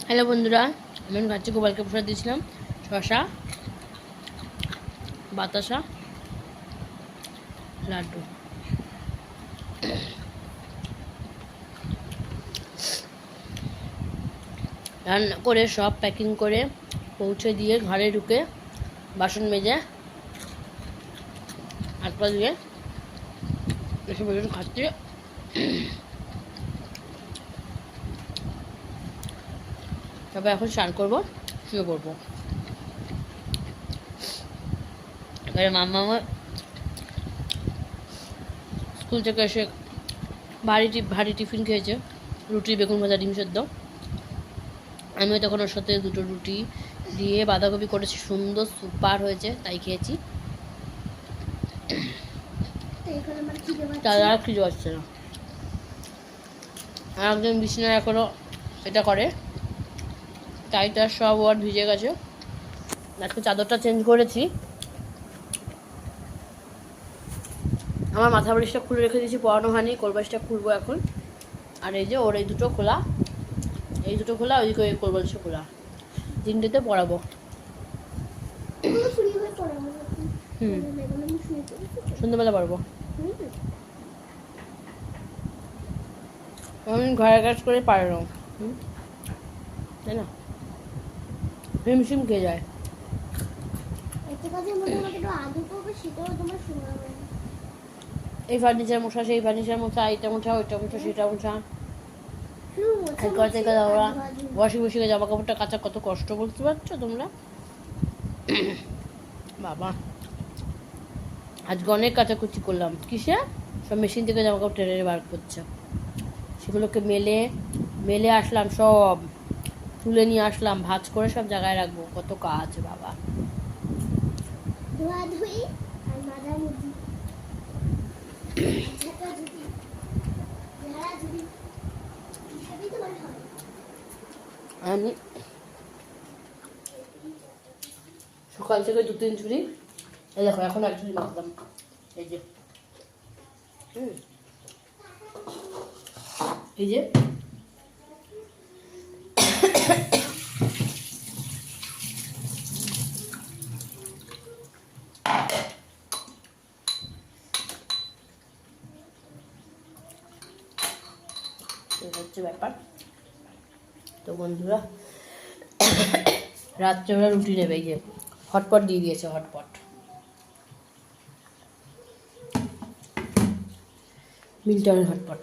Hello বন্ধুরা, আমি গাছে গোপালকে প্রসাদ দিয়েছিলাম শশা, বাতাসা, লাড্ডু। রান্না করে সব প্যাকিং করে পৌঁছে দিয়ে ঘরে ঢুকে বাসন মেজে হাত পা দিয়ে এসে বসে খাচ্ছি। তবে এখন স্নান করবো, শুয়ে পড়বো। এবারে মাম্মা স্কুল থেকে এসে ভারী টিফিন খেয়েছে, রুটি, বেগুন ভাজা, ডিম সেদ্ধ। আমিও তখন ওর সাথে দুটো রুটি দিয়ে বাঁধাকপি করেছি, সুন্দর সুপার হয়েছে, তাই খেয়েছি। তার আর খিদে পাচ্ছে না। আর একজন বিছানায় এখনো এটা করে, তাই তার সব ওয়ার্ড ভিজে গেছে। আজকে চাদরটা চেঞ্জ করেছি। আমার মাথা বালিশটা খুলে রেখে দিয়েছি, পরানো হয়নি, কোলবালিশটা খুলবো এখন। আর এই যে ওর এই দুটো খোলা, ওইদিকে ওই কোলবালিশটা খোলা, তিনটেতে পরাবো। সন্ধ্যেবেলা পারবো। আমি ঘরের কাজ করে পারলাম, তাই না? হিমশিম খেয়ে যায়। এই ফার্নিচার মোছা, সেই ফার্নিচার মোছা, এইটা মোছা, ওইটা মোছা, সেটা মোছা, ওরা ওয়াশিং মেশিনে জামা কাপড়টা কাচা কত কষ্ট, বুঝতে পারছো তোমরা? বাবা, আজকে অনেক কাচাকুচি করলাম। কিসে? সব মেশিন থেকে জামা কাপড় টেনে বার করছে, সেগুলোকে মেলে আসলাম, সব তুলে নিয়ে আসলাম, ভাঁজ করে সব জায়গায় রাখবো। কত কাজ বাবা। আমি সকাল থেকে 2-3 ঝুড়ি, এই দেখো এখন 1 ঝুড়ি মাখলাম, এই যে এই যে হচ্ছে ব্যাপার। তো বন্ধুরা, রাত্রেবেলা রুটি নেবে, এই যে হটপট দিয়ে দিয়েছে, হটপট মিল্টনের হটপট।